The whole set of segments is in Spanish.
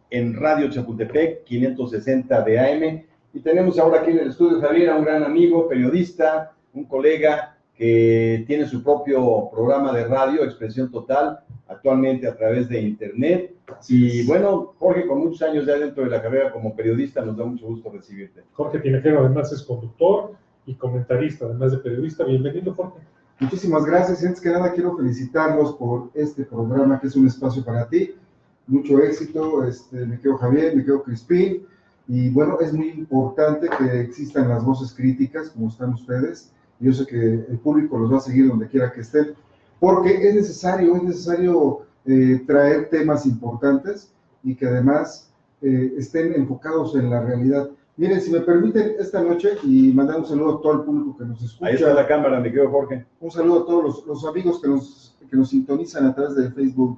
en Radio Chapultepec, 560 de AM. Y tenemos ahora aquí en el estudio, Javier, a un gran amigo, periodista, un colega que tiene su propio programa de radio, Expresión Total, actualmente a través de internet. Y bueno, Jorge, con muchos años ya dentro de la carrera como periodista, nos da mucho gusto recibirte. Jorge Tinajero además es conductor y comentarista, además de periodista. Bienvenido, Jorge. Muchísimas gracias. Antes que nada quiero felicitarlos por este programa que es un espacio para ti. Mucho éxito. Me quedo Javier, me quedo Crispín. Y bueno, es muy importante que existan las voces críticas como están ustedes. Yo sé que el público los va a seguir donde quiera que estén, porque es necesario traer temas importantes y que además estén enfocados en la realidad. Miren, si me permiten, esta noche, y mandar un saludo a todo el público que nos escucha. Ahí está la cámara, me quedo Jorge. Un saludo a todos los amigos que nos sintonizan a través de Facebook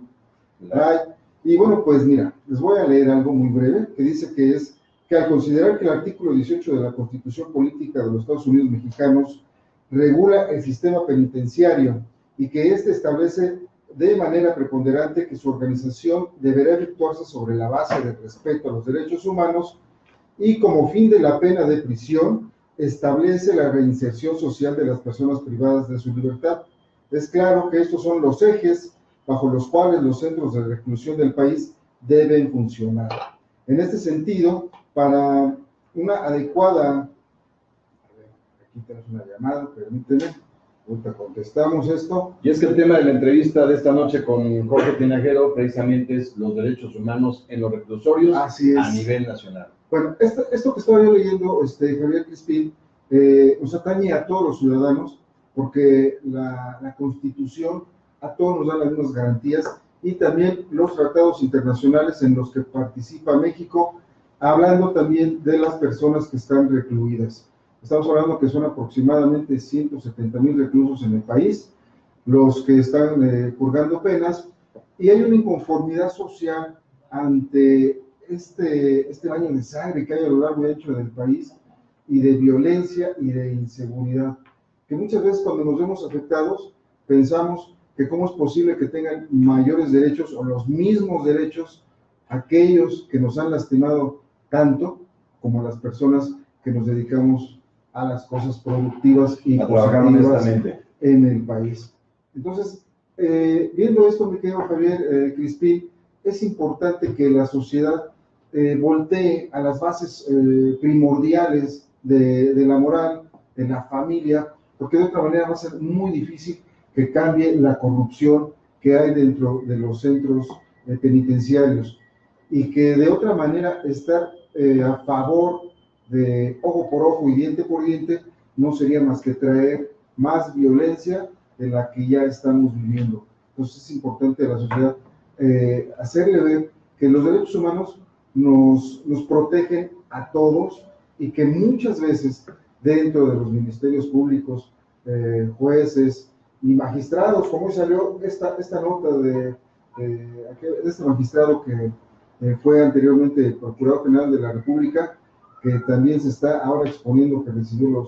Live. Y bueno, pues mira, les voy a leer algo muy breve, que dice que al considerar que el artículo 18 de la Constitución Política de los Estados Unidos Mexicanos regula el sistema penitenciario y que éste establece de manera preponderante que su organización deberá efectuarse sobre la base del respeto a los derechos humanos y como fin de la pena de prisión establece la reinserción social de las personas privadas de su libertad. Es claro que estos son los ejes bajo los cuales los centros de reclusión del país deben funcionar. En este sentido, para una adecuada... Aquí tenemos una llamada, permíteme. Ahorita contestamos esto. Y es que el tema de la entrevista de esta noche con Jorge Tinajero precisamente es los derechos humanos en los reclusorios a nivel nacional. Bueno, esto que estaba yo leyendo, Javier Crispín, nos atañe a todos los ciudadanos porque la Constitución a todos nos da las mismas garantías y también los tratados internacionales en los que participa México, hablando también de las personas que están recluidas. Estamos hablando que son aproximadamente 170,000 reclusos en el país, los que están purgando penas, y hay una inconformidad social ante este baño de sangre que hay a lo largo y ancho del país, y de violencia y de inseguridad, que muchas veces cuando nos vemos afectados, pensamos que cómo es posible que tengan mayores derechos o los mismos derechos aquellos que nos han lastimado tanto como las personas que nos dedicamos a las cosas productivas y positivas en el país. Entonces, viendo esto, mi querido Javier Crispín, es importante que la sociedad voltee a las bases primordiales de la moral, de la familia, porque de otra manera va a ser muy difícil que cambie la corrupción que hay dentro de los centros penitenciarios y que de otra manera estar a favor de ojo por ojo y diente por diente no sería más que traer más violencia de la que ya estamos viviendo. Entonces es importante a la sociedad hacerle ver que los derechos humanos nos protegen a todos y que muchas veces dentro de los ministerios públicos, jueces y magistrados, como hoy salió esta nota de este magistrado que fue anteriormente el Procurador General de la República, que también se está ahora exponiendo que recibió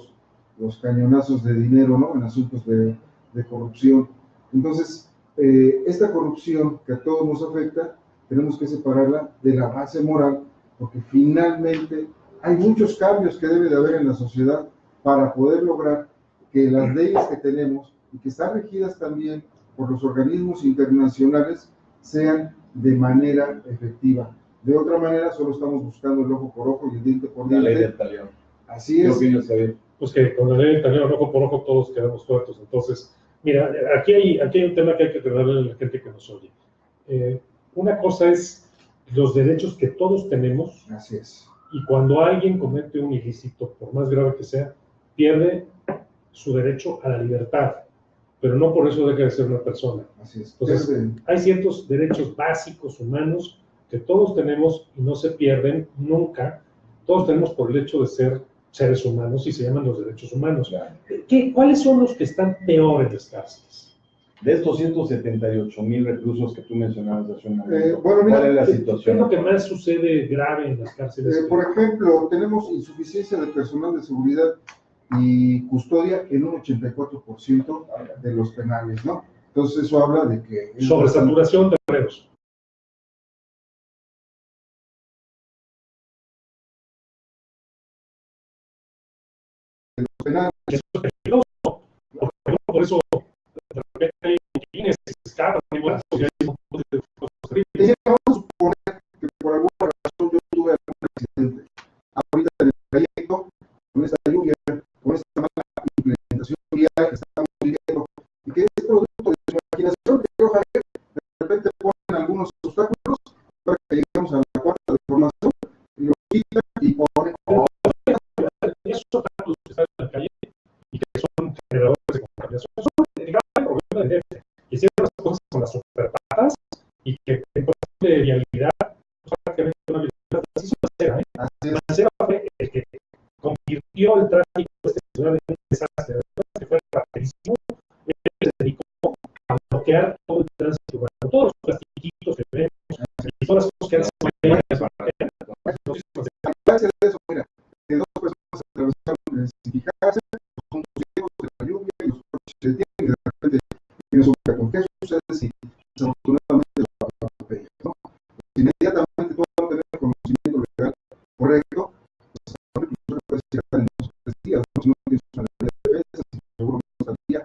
los cañonazos de dinero, ¿no?, en asuntos de corrupción. Entonces, esta corrupción que a todos nos afecta, tenemos que separarla de la base moral, porque finalmente hay muchos cambios que debe de haber en la sociedad para poder lograr que las leyes que tenemos y que están regidas también por los organismos internacionales sean de manera efectiva. De otra manera, solo estamos buscando el ojo por ojo y el diente por diente. La ley del talión. Así es. ¿Qué opinas, Javier? Pues que con la ley del talión, ojo por ojo, todos quedamos tuertos. Entonces, mira, aquí hay un tema que hay que aclararle a la gente que nos oye. Una cosa es los derechos que todos tenemos. Así es. Y cuando alguien comete un ilícito, por más grave que sea, pierde su derecho a la libertad, pero no por eso deja de ser una persona. Así es. Entonces, hay ciertos derechos básicos humanos que todos tenemos y no se pierden nunca. Todos tenemos por el hecho de ser seres humanos y se llaman los derechos humanos. Claro. ¿Cuáles son los que están peor en las cárceles? De estos 178,000 reclusos que tú mencionabas hace un momento, bueno, mira, ¿cuál es la ¿Qué situación? es lo que más sucede grave en las cárceles? Por ejemplo, tenemos insuficiencia de personal de seguridad y custodia en un 84% de los penales, ¿no? Entonces eso habla de que... Sobresaturación de reos. penales. Eso es peligroso, porque por eso de repente hay boquines, se escapan, hay muertos, y hay un montón de cosas terribles. Y vamos a suponer que por alguna razón yo tuve algún accidente. Ahorita en el trayecto, con esta lluvia, con esta mala implementación vial que estamos viviendo, y que es producto de su imaginación, que ojalá de repente ponen algunos obstáculos para que lleguemos a la cuarta deformación, y lo quitan y ponen Esos obstáculos que están en la calle y que son generadores de contaminación son el grave problema de DF. Hicieron las cosas con las superpatas y que en cuestión de vialidad, prácticamente una vialidad así es una acera, ¿eh? La acera fue el que convirtió el tráfico de esta ciudad en un desastre, que fue rapidísimo. Él se dedicó a bloquear todo el tránsito urbano, todos los plastiquitos que vemos y todas las cosas que hacen. Gracias a eso, mira, que dos personas atravesaron identificarse, los puntos ciegos de la lluvia y los coches se detienen y de repente tiene su ¿con qué sucede si desafortunadamente lo atropellan, ¿no? Si inmediatamente tú no tener conocimiento legal correcto, pues no puedes llegar en 2 o 3 días, ¿no? Si no tienes una ley de defensa, si seguro no está al día,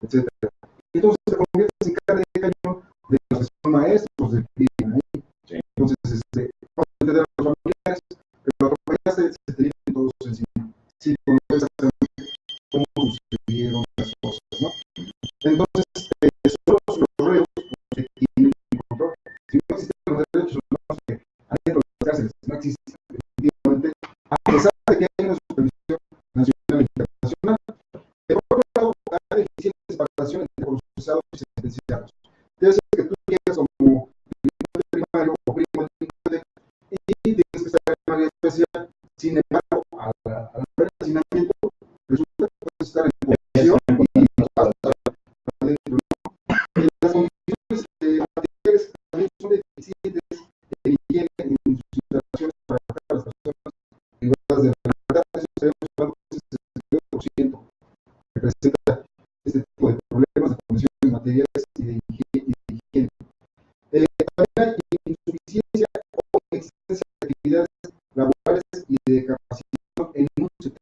etcétera. Entonces te conviertes en carne de cañón de los que son maestros del crimen ahí. Sí. Entonces, vamos a entender a los familiares, pero atropellaste, se te vienen todos encima. Sí, conoces exactamente cómo sucedieron las cosas, ¿no? Entonces, solo los reos que tienen el control. Si no existen los derechos humanos que adentro de las cárceles no existen, definitivamente, a pesar de que hay una supervisión nacional e internacional, pero por otro lado, hay deficientes separaciones entre procesados y sentenciados. Debe ser que tú llegas como delincuente primario o primo delincuente y tienes que estar en una área especial. Sin embargo, al haber hacinamiento, resulta que puedes estar en posición y hasta adentro, ¿no? Y las condiciones materiales también son deficientes en higiene, en sus instalaciones para tratar a las personas privadas de la libertad. Eso sabemos hablando que es el 62% que presenta este tipo de problemas de condiciones materiales y de higiene. También hay insuficiencia o existencia de actividades laborales y de capacitación en un 70%.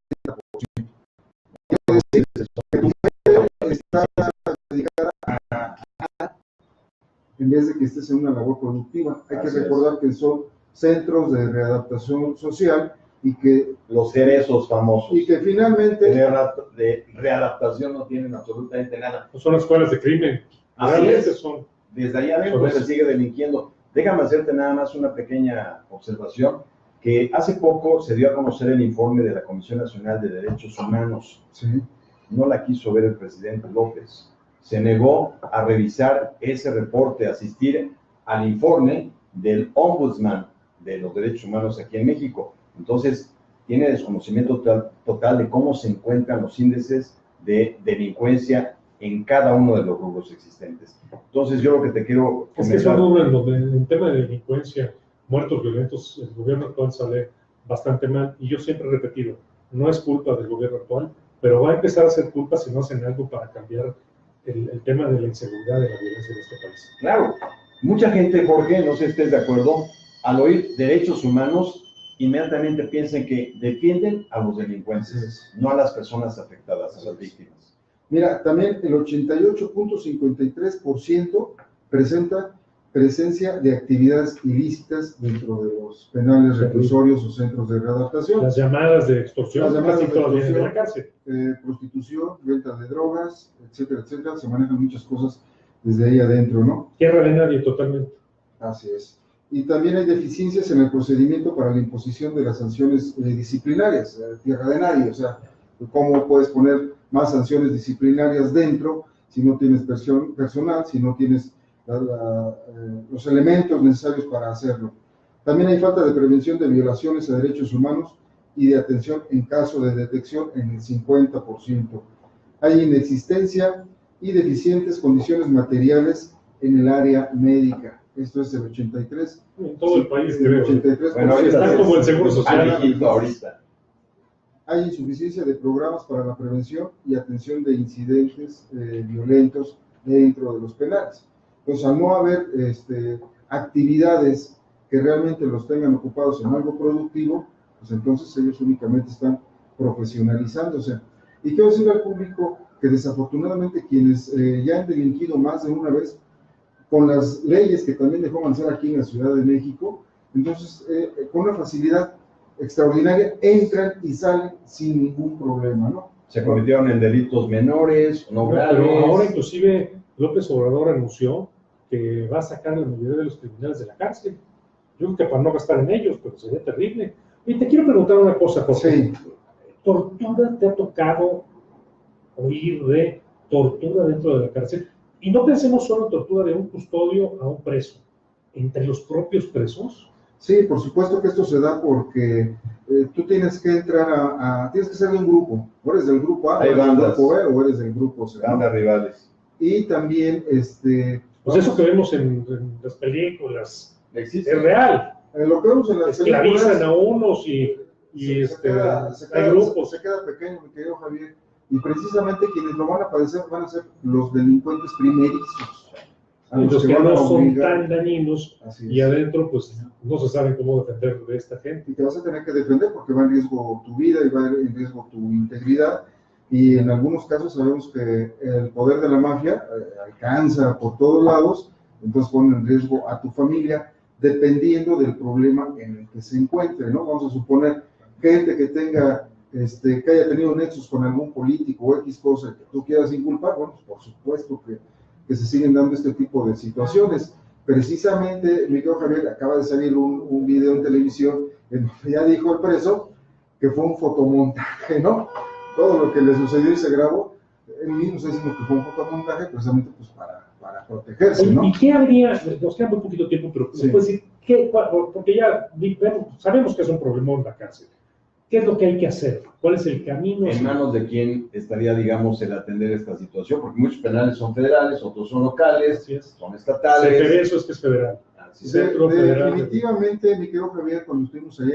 Quiero decir que tu mente está dedicada a, en vez de que estés en una labor productiva. Hay que recordar que son centros de readaptación social y que los cerezos famosos y que finalmente de readaptación no tienen absolutamente nada. No son escuelas de crimen. Así es. Son, desde allá adentro se sigue delinquiendo. Déjame hacerte nada más una pequeña observación, que hace poco se dio a conocer el informe de la Comisión Nacional de Derechos Humanos. sí. No la quiso ver el presidente López. Se negó a revisar ese reporte, a asistir al informe del Ombudsman de los Derechos Humanos aquí en México. Entonces, tiene desconocimiento total de cómo se encuentran los índices de delincuencia en cada uno de los rubros existentes. Entonces, yo lo que te quiero comentar... Es que es un rubro en donde en tema de delincuencia, muertos violentos, el gobierno actual sale bastante mal. Y yo siempre he repetido, no es culpa del gobierno actual, pero va a empezar a ser culpa si no hacen algo para cambiar el tema de la inseguridad y la violencia en este país. Claro, mucha gente, Jorge, no sé si estés de acuerdo, al oír derechos humanos, inmediatamente piensan que defienden a los delincuentes, no a las personas afectadas, a las víctimas. Mira, también el 88.53% presenta presencia de actividades ilícitas dentro de los penales reclusorios o centros de readaptación. Las llamadas de extorsión, las llamadas de extorsión, de la cárcel. Prostitución, venta de drogas, etcétera, etcétera. Se manejan muchas cosas desde ahí adentro, ¿no? Tierra de nadie, totalmente. Así es. Y también hay deficiencias en el procedimiento para la imposición de las sanciones disciplinarias, tierra de nadie. O sea, ¿cómo puedes poner más sanciones disciplinarias dentro si no tienes personal, si no tienes los elementos necesarios para hacerlo? También hay falta de prevención de violaciones a derechos humanos y de atención en caso de detección en el 50%. Hay inexistencia y deficientes condiciones materiales en el área médica. Esto es el 83%. En todo el país, creo. 83%. Bueno, está como el Seguro Social. Ahorita. Hay insuficiencia de programas para la prevención y atención de incidentes violentos dentro de los penales. Entonces, al no haber actividades que realmente los tengan ocupados en algo productivo, pues entonces ellos únicamente están profesionalizándose. Y quiero decirle al público que desafortunadamente quienes ya han delinquido más de una vez, con las leyes que también dejó avanzar aquí en la Ciudad de México, entonces con una facilidad extraordinaria entran y salen sin ningún problema, ¿no? Se convirtieron en delitos menores, no graves. Pero ahora inclusive López Obrador anunció que va a sacar a la mayoría de los criminales de la cárcel. Yo creo que para no gastar en ellos, pero sería terrible. Y te quiero preguntar una cosa, Jorge. Sí. ¿Tortura te ha tocado oír de tortura dentro de la cárcel? Y no pensemos solo en tortura de un custodio a un preso, entre los propios presos. Sí, por supuesto que esto se da porque tú tienes que entrar tienes que ser de un grupo, o eres del grupo A, o eres del grupo B, o eres del grupo C. Bandas rivales. Y también, pues eso que vemos en las películas, ¿existe? es real. Lo que vemos en las Esclavizan películas, a unos hay grupos. se queda pequeño, mi querido Javier, y precisamente quienes lo van a padecer van a ser los delincuentes primerizos. Los que no son tan dañinos, y es. adentro pues no se sabe cómo defender de esta gente. Y te vas a tener que defender porque va en riesgo tu vida y va en riesgo tu integridad, y en algunos casos sabemos que el poder de la mafia alcanza por todos lados, entonces pone en riesgo a tu familia, dependiendo del problema en el que se encuentre, ¿no? Vamos a suponer gente que tenga, que haya tenido nexos con algún político o X cosa que tú quieras inculpar, bueno, pues por supuesto que se siguen dando este tipo de situaciones. Precisamente, mi querido Javier, acaba de salir un video en televisión en donde ya dijo el preso que fue un fotomontaje, ¿no? Todo lo que le sucedió y se grabó, él mismo se dice que fue un fotomontaje precisamente pues para protegerse, ¿no? ¿Y qué habría? Nos queda muy poquito tiempo, pero Sí. puedes decir, porque ya sabemos que es un problema en la cárcel. ¿Qué es lo que hay que hacer? ¿Cuál es el camino? ¿En manos de quién estaría, digamos, el atender esta situación? Porque muchos penales son federales, otros son locales, son estatales. Pero eso es que es federal. Definitivamente, mi querido Javier, cuando estuvimos ahí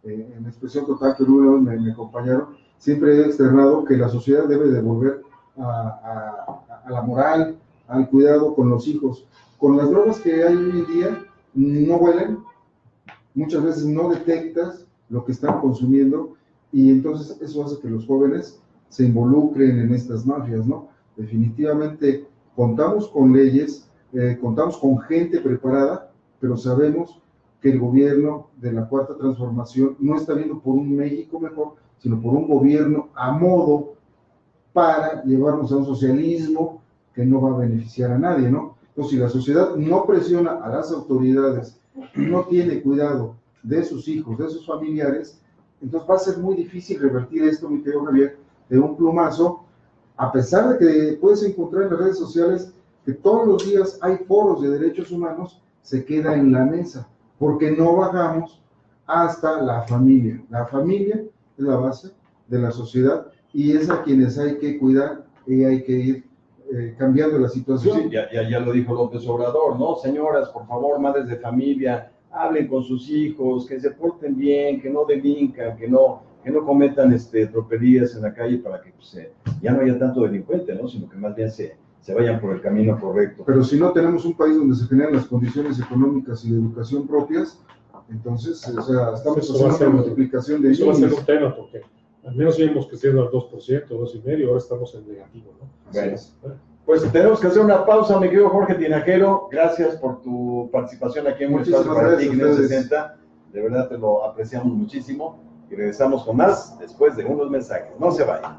en Expresión Total, que algunos me acompañaron, siempre he externado que la sociedad debe devolver a la moral, al cuidado con los hijos. Con las drogas que hay hoy en día, no huelen, muchas veces no detectas lo que están consumiendo, y entonces eso hace que los jóvenes se involucren en estas mafias, ¿no? Definitivamente contamos con leyes, contamos con gente preparada, pero sabemos que el gobierno de la Cuarta Transformación no está viendo por un México mejor, sino por un gobierno a modo para llevarnos a un socialismo que no va a beneficiar a nadie, ¿no? Entonces, si la sociedad no presiona a las autoridades y no tiene cuidado de sus hijos, de sus familiares, entonces va a ser muy difícil revertir esto, mi querido Javier, de un plumazo, a pesar de que puedes encontrar en las redes sociales que todos los días hay foros de derechos humanos, se queda en la mesa, porque no bajamos hasta la familia. La familia es la base de la sociedad y es a quienes hay que cuidar y hay que ir cambiando la situación. Sí, ya lo dijo López Obrador, ¿no? Señoras, por favor, madres de familia, hablen con sus hijos, que se porten bien, que no delincan, que no cometan tropelías en la calle para que pues, ya no haya tanto delincuente, ¿no? Sino que más bien se vayan por el camino correcto. Pero si no tenemos un país donde se generan las condiciones económicas y de educación propias, entonces, o sea, estamos haciendo una multiplicación de eso va a niños. ser un tema, porque al menos íbamos creciendo al 2%, 2,5%, ahora estamos en negativo, ¿no? Bueno, pues tenemos que hacer una pausa, mi querido Jorge Tinajero. Gracias por tu participación aquí en Un Espacio para Ti, 60. De verdad te lo apreciamos muchísimo y regresamos con más después de unos mensajes. No se vayan.